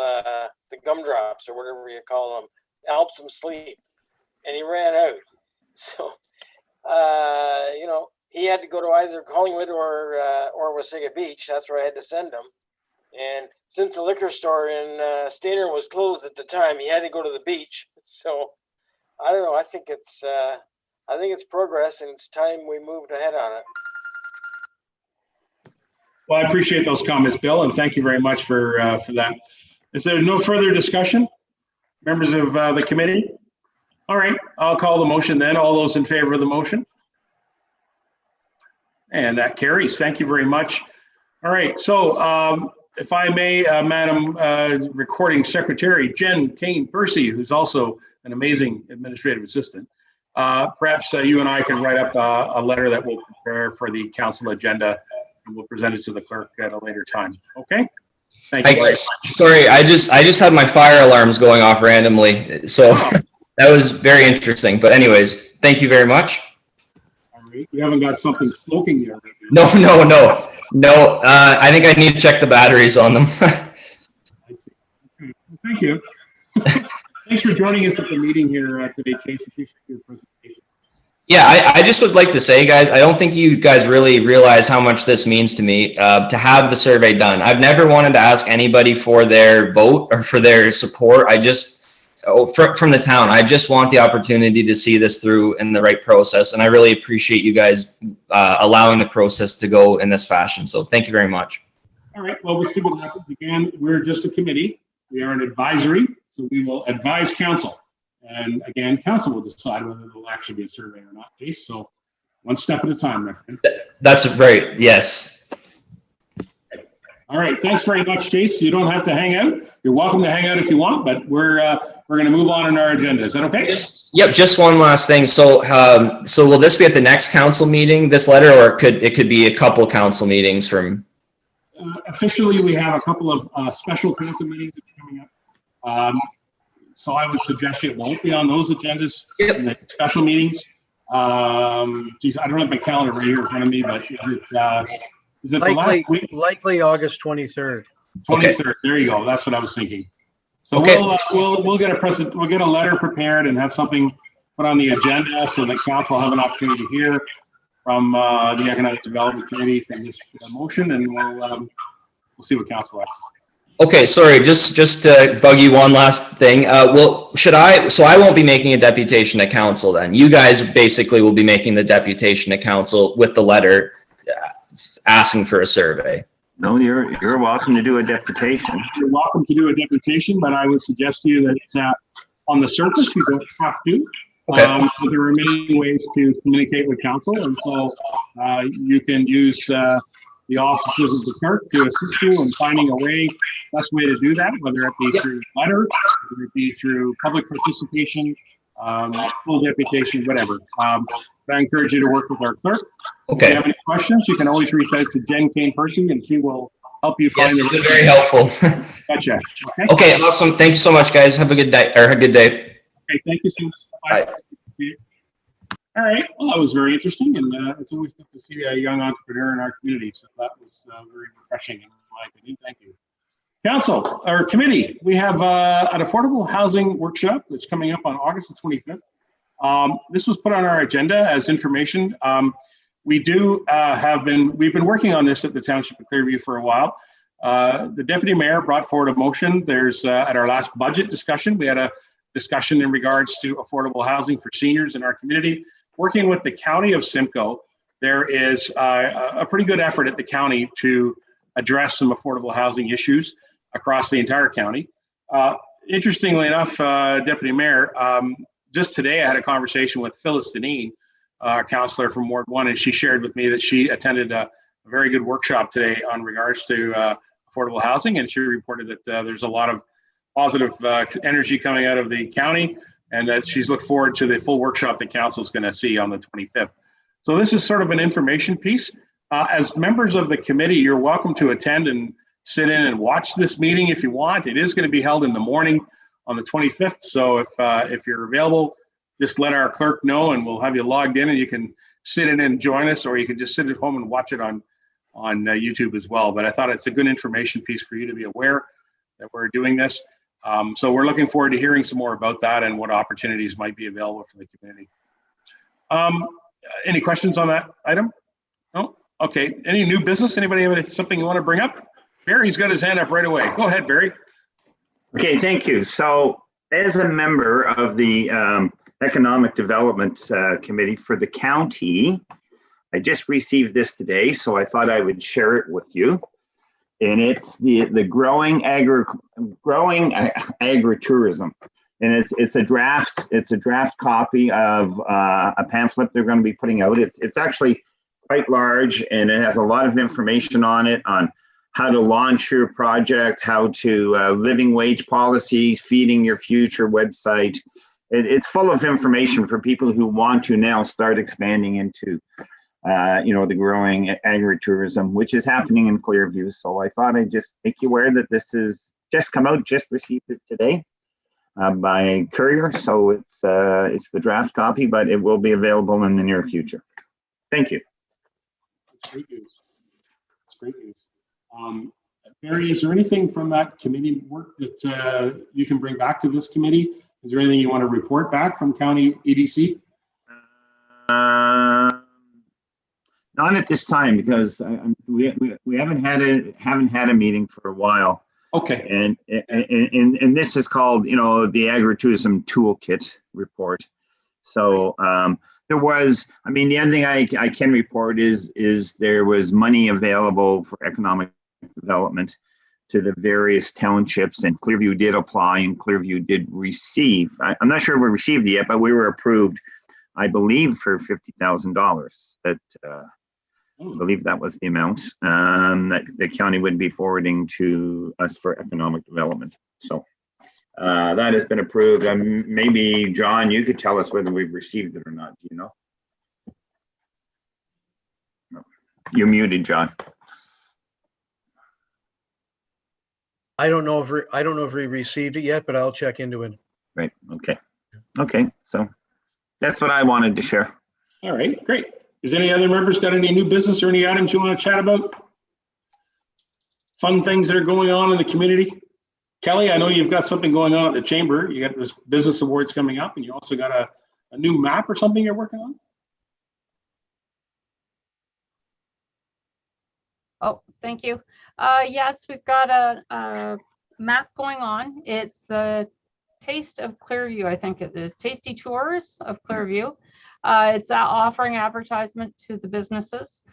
Speaker 7: the gumdrops or whatever you call them, helps him sleep, and he ran out. So you know, he had to go to either Collingwood or Wasaga Beach. That's where I had to send him. And since the liquor store in Stainer was closed at the time, he had to go to the beach. So I don't know. I think it's progress, and it's time we moved ahead on it.
Speaker 2: Well, I appreciate those comments, Bill, and thank you very much for that. Is there no further discussion, members of the committee? All right, I'll call the motion then. All those in favor of the motion? And that carries. Thank you very much. All right, so if I may, Madam Recording Secretary, Jen Kane Percy, who's also an amazing administrative assistant. Perhaps you and I can write up a letter that we'll prepare for the council agenda, and we'll present it to the clerk at a later time. Okay? Thank you.
Speaker 5: Sorry, I just had my fire alarms going off randomly, so that was very interesting. But anyways, thank you very much.
Speaker 2: All right. You haven't got something smoking there right
Speaker 5: now? No. I think I need to check the batteries on them.
Speaker 2: I see. Okay. Well, thank you. Thanks for joining us at the meeting here today, Chase. Appreciate your presentation.
Speaker 5: Yeah, I just would like to say, guys, I don't think you guys really realize how much this means to me to have the survey done. I've never wanted to ask anybody for their vote or for their support. I just, from the town, I just want the opportunity to see this through in the right process. And I really appreciate you guys allowing the process to go in this fashion. So thank you very much.
Speaker 2: All right, well, we'll see what happens. Again, we're just a committee. We are an advisory, so we will advise council. And again, council will decide whether there will actually be a survey or not, Chase. So one step at a time, my friend.
Speaker 5: That's right. Yes.
Speaker 2: All right, thanks very much, Chase. You don't have to hang out. You're welcome to hang out if you want, but we're going to move on in our agenda. Is that okay?
Speaker 5: Yep. Just one last thing. So, so will this be at the next council meeting, this letter, or it could be a couple council meetings from?
Speaker 2: Officially, we have a couple of special council meetings that are coming up. So I would suggest it won't be on those agendas in the special meetings. Geez, I don't have my calendar right here in front of me, but is it the last week?
Speaker 6: Likely August 23rd.
Speaker 2: 23rd. Okay. There you go. That's what I was thinking. So
Speaker 5: okay.
Speaker 2: we'll get a letter prepared and have something put on the agenda so that council will have an opportunity to hear from the Economic Development Committee from this motion, and we'll see what council has.
Speaker 5: Okay, sorry, just to bug you one last thing. Well, so I won't be making a deputation to council then. You guys basically will be making the deputation to council with the letter asking for a survey.
Speaker 1: No, you're welcome to do a deputation.
Speaker 2: You're welcome to do a deputation, but I would suggest to you that on the surface, you don't have to.
Speaker 5: Okay.
Speaker 2: But there are many ways to communicate with council, and so you can use the offices of the clerk to assist you in finding a best way to do that, whether it be through letter, whether it be through public participation, full deputation, whatever. But I encourage you to work with our clerk.
Speaker 5: Okay.
Speaker 2: If you have any questions, you can always reach out to Jen Kane-Percy, and she will help you find the right.
Speaker 5: Very helpful.
Speaker 2: Gotcha.
Speaker 5: Okay, awesome. Thank you so much, guys. Have a good day, or a good day.
Speaker 2: Okay, thank you so much. Bye. All right. Well, that was very interesting, and it's always good to see a young entrepreneur in our community. So that was very refreshing, in my opinion. Thank you. Council or committee, we have an affordable housing workshop that's coming up on August the 25th. This was put on our agenda as information. We've been working on this at the Township of Clearview for a while. The deputy mayor brought forward a motion. There's at our last budget discussion, we had a discussion in regards to affordable housing for seniors in our community. Working with the county of Simcoe, there is a pretty good effort at the county to address some affordable housing issues across the entire county. Interestingly enough, Deputy Mayor, just today I had a conversation with Phyllis Deneen, our councillor from Ward 1, and she shared with me that she attended a very good workshop today on regards to affordable housing, and she reported that there's a lot of positive energy coming out of the county, and that she's looked forward to the full workshop that council is going to see on the 25th. So this is sort of an information piece. As members of the committee, you're welcome to attend and sit in and watch this meeting if you want. It is going to be held in the morning on the 25th. So if you're available, just let our clerk know and we'll have you logged in and you can sit in and join us, or you can just sit at home and watch it on YouTube as well. But I thought it's a good information piece for you to be aware that we're doing this. So we're looking forward to hearing some more about that and what opportunities might be available for the community. Any questions on that item? No? Okay. Any new business? Anybody have something you want to bring up? Barry's got his hand up right away. Go ahead, Barry.
Speaker 1: Okay, thank you. So as a member of the Economic Development Committee for the county, I just received this today, so I thought I would share it with you. And it's the growing agritourism, and it's a draft copy of a pamphlet they're going to be putting out. It's actually quite large, and it has a lot of information on it on how to launch your project, how to living wage policies, feeding your future website. It's full of information for people who want to now start expanding into the growing agritourism, which is happening in Clearview. So I thought I'd just make you aware that this is just come out, just received it today by courier. So it's the draft copy, but it will be available in the near future. Thank you.
Speaker 2: That's great news. That's great news. Barry, is there anything from that committee work that you can bring back to this committee? Is there anything you want to report back from County EDC?
Speaker 1: Not at this time because we haven't had a meeting for a while.
Speaker 2: Okay.
Speaker 1: And this is called, the agritourism toolkit report. So there was, the other thing I can report is there was money available for economic development to the various townships, and Clearview did apply and Clearview did receive. I'm not sure if we received it yet, but we were approved, I believe, for $50,000. That I believe that was the amount that the county would be forwarding to us for economic development. So that has been approved. Maybe, John, you could tell us whether we've received it or not. Do you know? No. You're muted, John.
Speaker 6: I don't know if we received it yet, but I'll check into it.
Speaker 1: Right. Okay. So that's what I wanted to share.
Speaker 2: All right, great. Is any other members got any new business or any items you want to chat about? Fun things that are going on in the community? Kelly, I know you've got something going on at the chamber. You got this business awards coming up, and you also got a new map or something you're working on?
Speaker 4: Oh, thank you. Yes, we've got a map going on. It's the Taste of Clearview, I think it is. Tasty Tours of Clearview. It's offering advertisement to the businesses.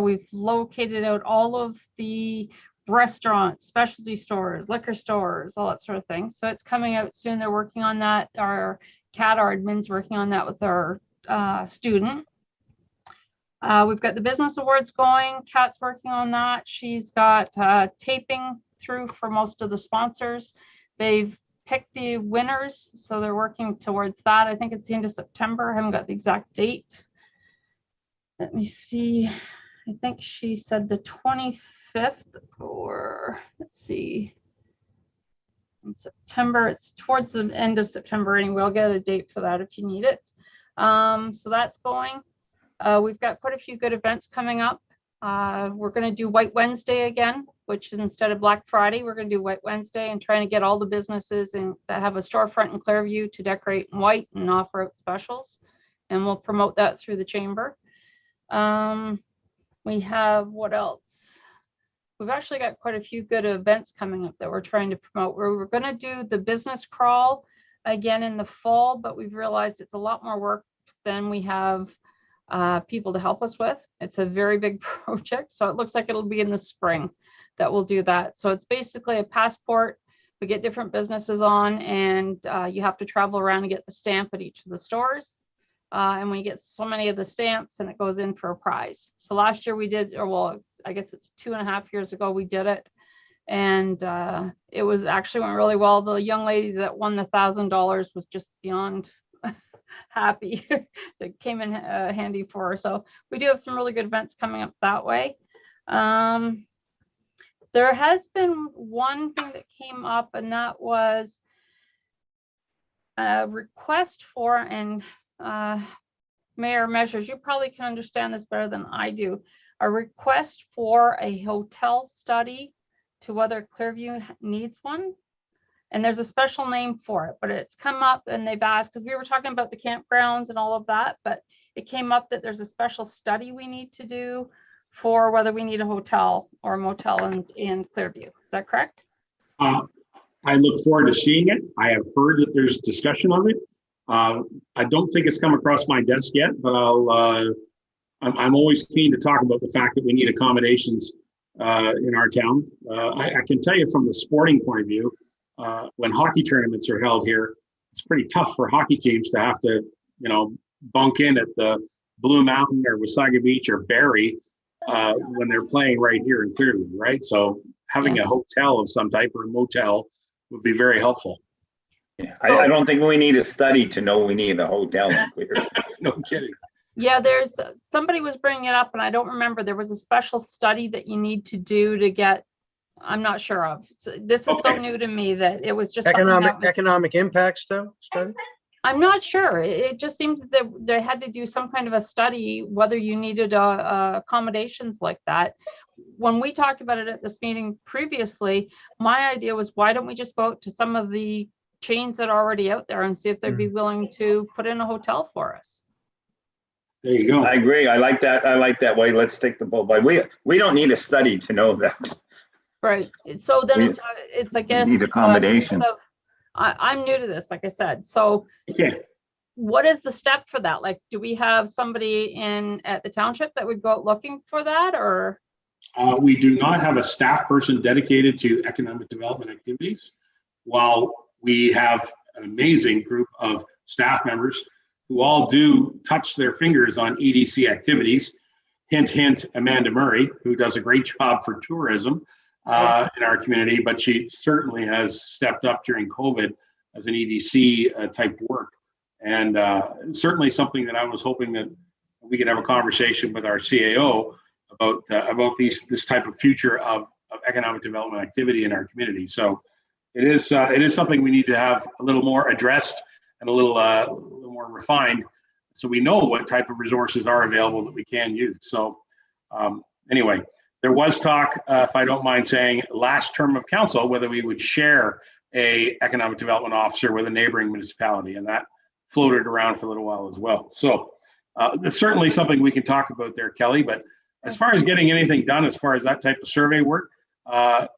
Speaker 4: We've located out all of the restaurants, specialty stores, liquor stores, all that sort of thing. So it's coming out soon. They're working on that. Our admin's working on that with our student. We've got the business awards going. Kat's working on that. She's got taping through for most of the sponsors. They've picked the winners, so they're working towards that. I think it's the end of September. I haven't got the exact date. Let me see. I think she said the 25th, or let's see. In September, it's towards the end of September anyway. I'll get a date for that if you need it. So that's going. We've got quite a few good events coming up. We're going to do White Wednesday again, which is instead of Black Friday, we're going to do White Wednesday and trying to get all the businesses that have a storefront in Clearview to decorate in white and offer out specials. And we'll promote that through the chamber. We have, what else? We've actually got quite a few good events coming up that we're trying to promote. We're going to do the business crawl again in the fall, but we've realized it's a lot more work than we have people to help us with. It's a very big project, so it looks like it'll be in the spring that we'll do that. So it's basically a passport. We get different businesses on, and you have to travel around and get the stamp at each of the stores. And we get so many of the stamps, and it goes in for a prize. So last year we did, or well, I guess it's 2.5 years ago we did it, and it was actually went really well. The young lady that won the $1,000 was just beyond happy. That came in handy for her. So we do have some really good events coming up that way. There has been one thing that came up, and that was a request for, and Mayor Measures, you probably can understand this better than I do, a request for a hotel study to whether Clearview needs one. And there's a special name for it, but it's come up and they've asked, because we were talking about the campgrounds and all of that, but it came up that there's a special study we need to do for whether we need a hotel or a motel in Clearview. Is that correct?
Speaker 2: I look forward to seeing it. I have heard that there's discussion of it. I don't think it's come across my desk yet, but I'm always keen to talk about the fact that we need accommodations in our town. I can tell you from the sporting point of view, when hockey tournaments are held here, it's pretty tough for hockey teams to have to, bunk in at the Blue Mountain or Wasaga Beach or Barrie when they're playing right here in Clearview, right? So having a hotel of some type or a motel would be very helpful.
Speaker 1: Yeah, I don't think we need a study to know we need a hotel in Clearview.
Speaker 2: No kidding.
Speaker 4: Yeah, there's somebody was bringing it up, and I don't remember. There was a special study that you need to do to get. I'm not sure of. So this is so new to me that it was just
Speaker 6: economic impact study.
Speaker 4: I'm not sure. It just seemed that they had to do some kind of a study whether you needed accommodations like that. When we talked about it at this meeting previously, my idea was, why don't we just go out to some of the chains that are already out there and see if they'd be willing to put in a hotel for us?
Speaker 2: There you go.
Speaker 1: I agree. I like that. I like that way. Let's take the bull by. We don't need a study to know that.
Speaker 4: Right. So then
Speaker 1: We-
Speaker 4: it's I guess,
Speaker 1: need accommodations.
Speaker 4: I'm new to this, like I said. So
Speaker 2: Okay.
Speaker 4: what is the step for that? Like, do we have somebody at the township that would go out looking for that, or?
Speaker 2: We do not have a staff person dedicated to economic development activities, while we have an amazing group of staff members who all do touch their fingers on EDC activities. Hint, hint, Amanda Murray, who does a great job for tourism in our community, but she certainly has stepped up during COVID as an EDC type work. And certainly something that I was hoping that we could have a conversation with our CAO about this type of future of economic development activity in our community. So it is something we need to have a little more addressed and a little more refined, so we know what type of resources are available that we can use. So anyway, there was talk, if I don't mind saying, last term of council, whether we would share a economic development officer with a neighboring municipality, and that floated around for a little while as well. So it's certainly something we can talk about there, Kelly. But as far as getting anything done, as far as that type of survey work,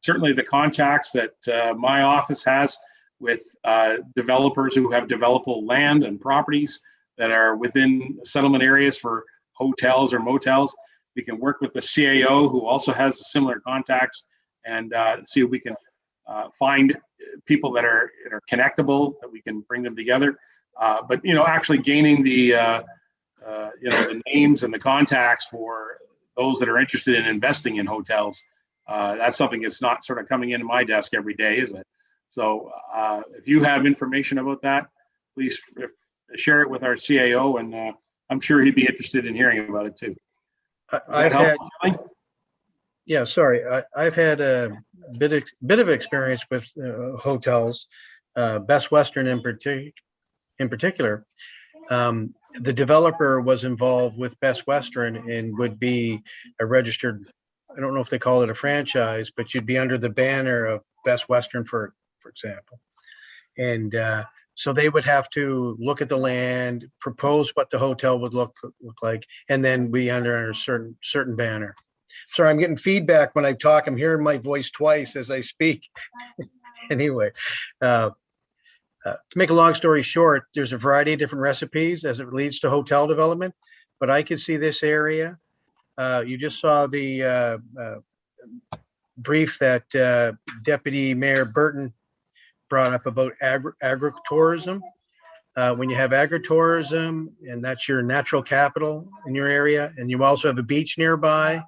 Speaker 2: certainly the contacts that my office has with developers who have developable land and properties that are within settlement areas for hotels or motels. We can work with the CAO, who also has similar contacts, and see if we can find people that are connectable, that we can bring them together. But actually gaining the names and the contacts for those that are interested in investing in hotels, that's something that's not sort of coming into my desk every day, is it? So if you have information about that, please share it with our CAO, and I'm sure he'd be interested in hearing about it too. I've had
Speaker 6: a bit of experience with hotels, Best Western in particular. The developer was involved with Best Western and would be a registered, I don't know if they call it a franchise, but you'd be under the banner of Best Western, for example. And so they would have to look at the land, propose what the hotel would look like, and then be under a certain banner. Sorry, I'm getting feedback when I talk. I'm hearing my voice twice as I speak. Anyway, to make a long story short, there's a variety of different recipes as it leads to hotel development, but I could see this area. You just saw the brief that Deputy Mayor Burton brought up about agritourism. When you have agritourism, and that's your natural capital in your area, and you also have a beach nearby,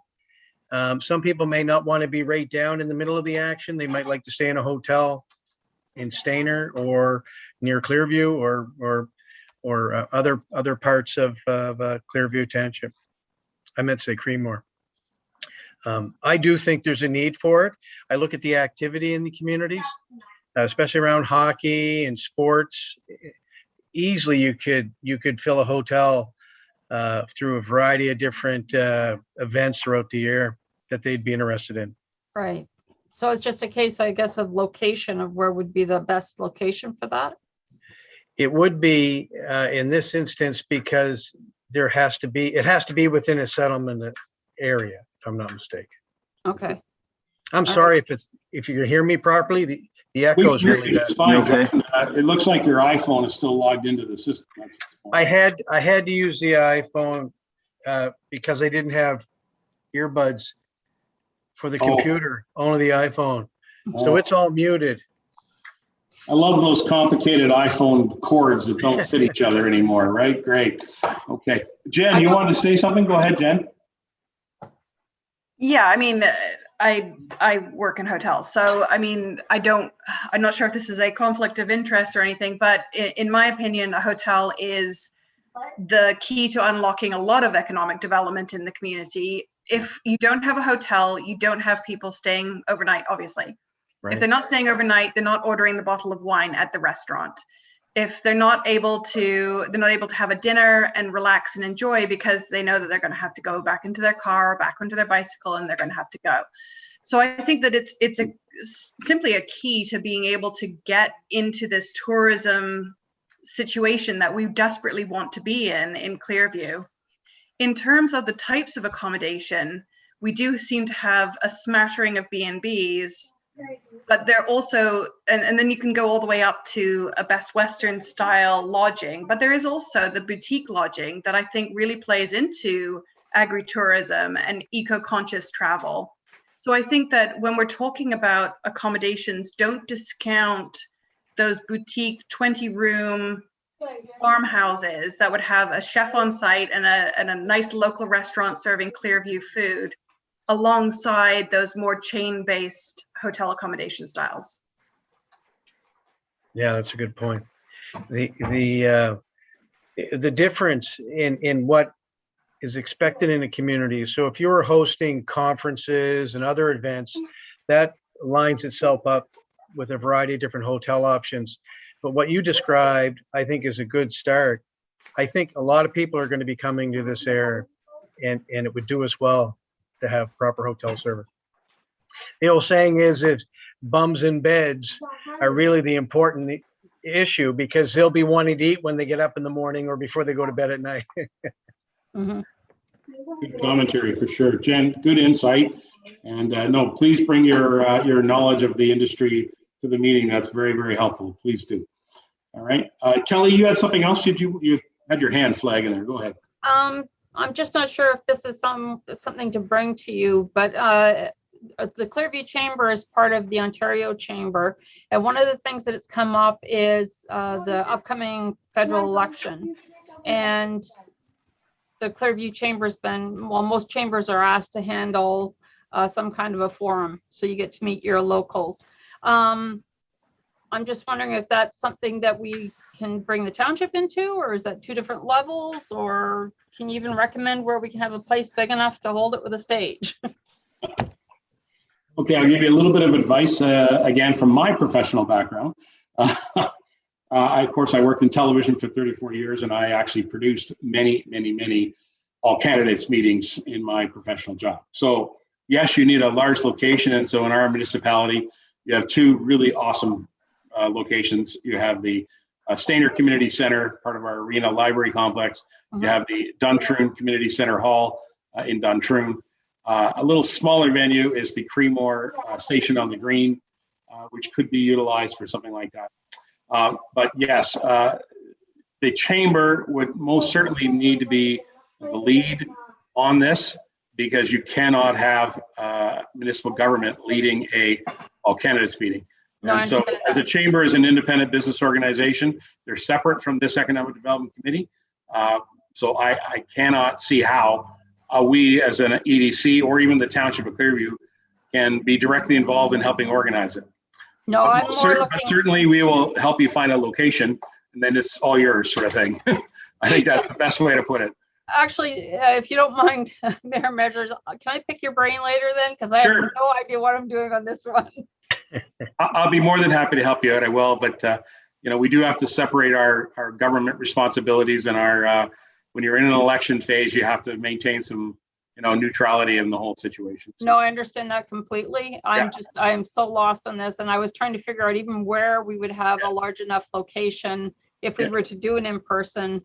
Speaker 6: some people may not want to be right down in the middle of the action. They might like to stay in a hotel in Stainer or near Clearview or other parts of Clearview Township. I meant to say Creemore. I do think there's a need for it. I look at the activity in the communities, especially around hockey and sports. Easily you could fill a hotel through a variety of different events throughout the year that they'd be interested in.
Speaker 4: Right. So it's just a case, I guess, of location, of where would be the best location for that?
Speaker 6: It would be in this instance, because it has to be within a settlement area, if I'm not mistaken.
Speaker 4: Okay.
Speaker 6: I'm sorry if you can hear me properly. The echo is really bad.
Speaker 2: It's fine.
Speaker 1: Okay.
Speaker 2: It looks like your iPhone is still logged into the system.
Speaker 6: I had to use the iPhone because I didn't have earbuds for the computer, only the iPhone. So it's all muted.
Speaker 2: I love those complicated iPhone cords that don't fit each other anymore, right? Great. Okay. Jen, you wanted to say something? Go ahead, Jen.
Speaker 3: Yeah, I mean, I work in hotels, so I mean, I'm not sure if this is a conflict of interest or anything, but in my opinion, a hotel is the key to unlocking a lot of economic development in the community. If you don't have a hotel, you don't have people staying overnight, obviously. Right. If they're not staying overnight, they're not ordering the bottle of wine at the restaurant. If they're not able to have a dinner and relax and enjoy because they know that they're going to have to go back into their car, back onto their bicycle, and they're going to have to go. So I think that it's simply a key to being able to get into this tourism situation that we desperately want to be in Clearview. in terms of the types of accommodation, we do seem to have a smattering of B&Bs, but they're also, and then you can go all the way up to a Best Western style lodging, but there is also the boutique lodging that I think really plays into agritourism and eco-conscious travel. So I think that when we're talking about accommodations, don't discount those boutique 20-room farmhouses that would have a chef on site and a nice local restaurant serving Clearview food alongside those more chain-based hotel accommodation styles.
Speaker 6: Yeah, that's a good point. The difference in what is expected in a community. So if you're hosting conferences and other events, that lines itself up with a variety of different hotel options. But what you described, I think, is a good start. I think a lot of people are going to be coming to this area, and it would do us well to have proper hotel service. The old saying is, if bums in beds are really the important issue, because they'll be wanting to eat when they get up in the morning or before they go to bed at night.
Speaker 2: Good commentary for sure. Jen, good insight. And no, please bring your knowledge of the industry to the meeting. That's very, very helpful. Please do. All right. Kelly, you had something else? You had your hand flag in there. Go ahead.
Speaker 4: I'm just not sure if this is something to bring to you, but the Clearview Chamber is part of the Ontario Chamber. And one of the things that has come up is the upcoming federal election. And the Clearview Chamber's been, well, most chambers are asked to handle some kind of a forum. So you get to meet your locals. I'm just wondering if that's something that we can bring the township into, or is that two different levels, or can you even recommend where we can have a place big enough to hold it with a stage?
Speaker 2: Okay, I'll give you a little bit of advice, again, from my professional background. Of course, I worked in television for 34 years, and I actually produced many all candidates meetings in my professional job. So yes, you need a large location. And so in our municipality, you have two really awesome locations. You have the Stainer Community Center, part of our arena library complex. You have the Duntroon Community Center Hall in Duntroon. A little smaller venue is the Creemore Station on the Green, which could be utilized for something like that. But yes, the chamber would most certainly need to be the lead on this, because you cannot have municipal government leading all candidates meeting.
Speaker 4: No,
Speaker 2: and so as a chamber is an independent business organization, they're separate from this Economic Development Committee. So I cannot see how we as an EDC or even the Township of Clearview can be directly involved in helping organize it.
Speaker 4: No, I'm more looking.
Speaker 2: Certainly we will help you find a location, and then it's all yours, sort of thing. I think that's the best way to put it.
Speaker 4: Actually, if you don't mind, Mayor Measures, can I pick your brain later then? Because I have no idea what I'm doing on this one.
Speaker 2: I'll be more than happy to help you out. I will, but we do have to separate our government responsibilities and our. When you're in an election phase, you have to maintain some, neutrality in the whole situation. So.
Speaker 4: No, I understand that completely. I am so lost on this, and I was trying to figure out even where we would have a large enough location if we were to do an in-person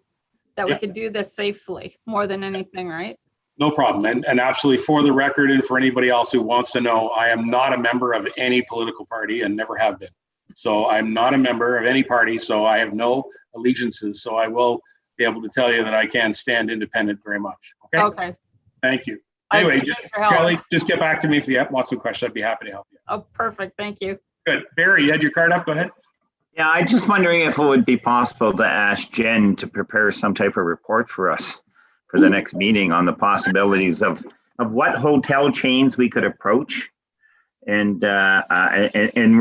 Speaker 4: that we could do this safely more than anything, right?
Speaker 2: No problem. And absolutely, for the record and for anybody else who wants to know, I am not a member of any political party and never have been. So I'm not a member of any party, so I have no allegiances. So I will be able to tell you that I can stand independent very much. Okay.
Speaker 4: Okay.
Speaker 2: Thank you. Anyway, Kelly, just get back to me if you want some questions. I'd be happy to help you.
Speaker 4: Oh, perfect. Thank you.
Speaker 2: Good. Barry, you had your card up. Go ahead.
Speaker 1: Yeah, I'm just wondering if it would be possible to ask Jen to prepare some type of report for us for the next meeting on the possibilities of what hotel chains we could approach, and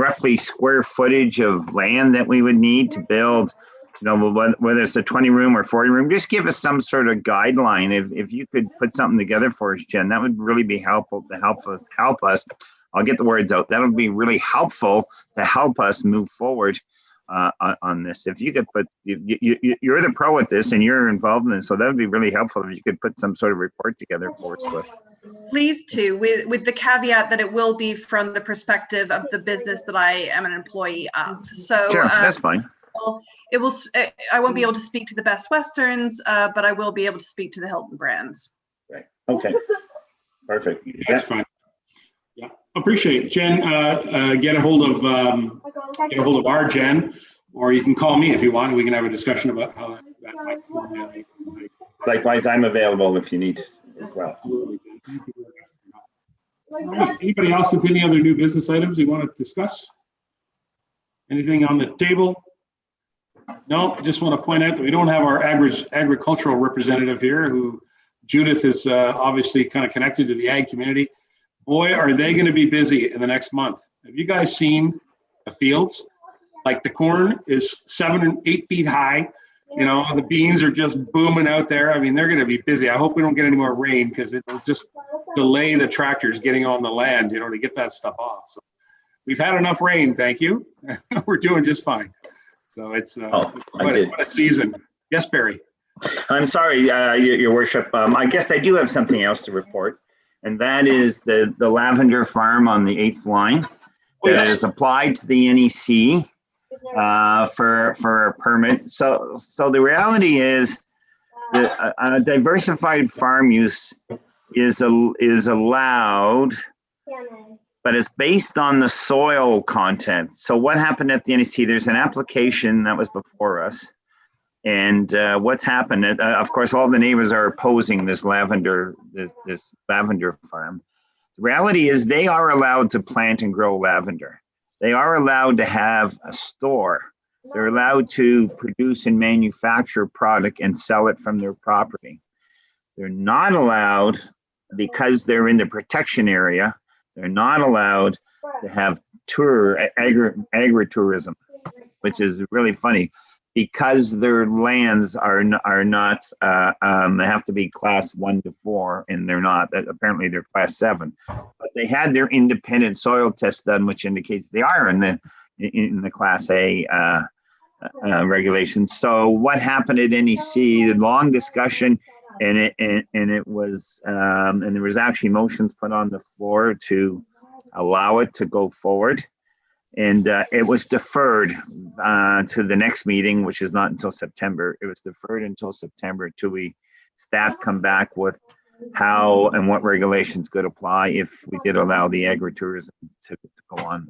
Speaker 1: roughly square footage of land that we would need to build, whether it's a 20-room or 40-room. Just give us some sort of guideline. If you could put something together for us, Jen, that would really be helpful to help us. I'll get the words out. That would be really helpful to help us move forward on this. If you could put, you're the pro at this and you're involved in this, so that would be really helpful if you could put some sort of report together for us.
Speaker 3: Please do, with the caveat that it will be from the perspective of the business that I am an employee of. So
Speaker 1: sure, that's fine.
Speaker 3: I won't be able to speak to the Best Westerns, but I will be able to speak to the Hilton brands.
Speaker 1: Right. Okay. Perfect.
Speaker 2: That's fine. Yeah, appreciate it. Jen, get a hold of our Jen, or you can call me if you want. We can have a discussion about how that might form.
Speaker 1: Likewise, I'm available if you need as well.
Speaker 2: Absolutely. Thank you very much. All right. Anybody else with any other new business items you want to discuss? Anything on the table? No, just want to point out that we don't have our agricultural representative here, who Judith is obviously kind of connected to the ag community. Boy, are they going to be busy in the next month. Have you guys seen the fields? Like the corn is 7 and 8 feet high. You know, the beans are just booming out there. I mean, they're going to be busy. I hope we don't get any more rain, because it'll just delay the tractors getting on the land, you know, to get that stuff off. So we've had enough rain, thank you. We're doing just fine. So it's what a season. Yes, Barry.
Speaker 1: I'm sorry, Your Worship. I guess I do have something else to report, and that is the lavender farm on the 8th line that is applied to the NEC for a permit. So the reality is that a diversified farm use is allowed, but it's based on the soil content. So what happened at the NEC? There's an application that was before us. And what's happened? Of course, all the neighbors are opposing this lavender farm. The reality is they are allowed to plant and grow lavender. They are allowed to have a store. They're allowed to produce and manufacture product and sell it from their property. They're not allowed, because they're in the protection area, they're not allowed to have agritourism, which is really funny. Because their lands are not, they have to be class 1 to 4, and they're not. Apparently, they're class 7. But they had their independent soil test done, which indicates they are in the class A regulations. So what happened at NEC? The long discussion, and there was actually motions put on the floor to allow it to go forward. And it was deferred to the next meeting, which is not until September. It was deferred until September till staff come back with how and what regulations could apply if we did allow the agritourism to go on.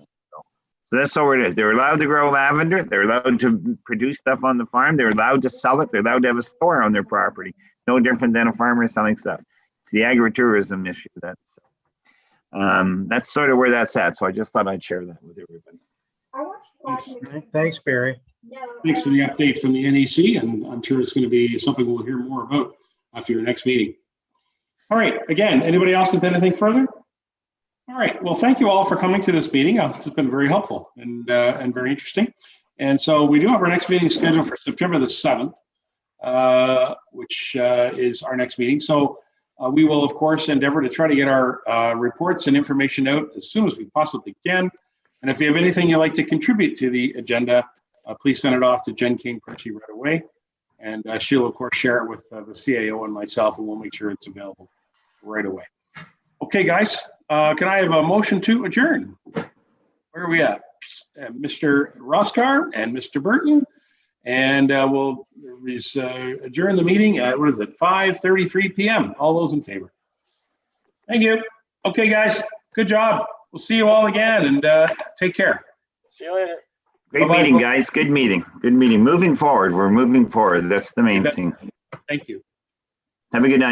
Speaker 1: So that's all it is. They're allowed to grow lavender. They're allowed to produce stuff on the farm. They're allowed to sell it. They're allowed to have a store on their property. No different than a farmer selling stuff. It's the agritourism issue that's sort of where that's at. So I just thought I'd share that with everybody.
Speaker 6: Thanks, Barry.
Speaker 2: Thanks for the update from the NEC, and I'm sure it's going to be something we'll hear more about after your next meeting. All right. Again, anybody else with anything further? All right. Well, thank you all for coming to this meeting. It's been very helpful and very interesting. And so we do have our next meeting scheduled for September the 7th, which is our next meeting. So we will, of course, endeavor to try to get our reports and information out as soon as we possibly can. And if you have anything you'd like to contribute to the agenda, please send it off to Jen King-Pritchie right away. And she'll, of course, share it with the CAO and myself, and we'll make sure it's available right away. Okay, guys, can I have a motion to adjourn? Where are we at? Mr. Roskar and Mr. Burton. And we'll adjourn the meeting at, 5:33 p.m. All those in favor? Thank you. Okay, guys, good job. We'll see you all again, and take care.
Speaker 7: See you later.
Speaker 1: Great meeting, guys. Good meeting. Good meeting. Moving forward. We're moving forward. That's the main thing.
Speaker 2: Thank you.
Speaker 1: Have a good night.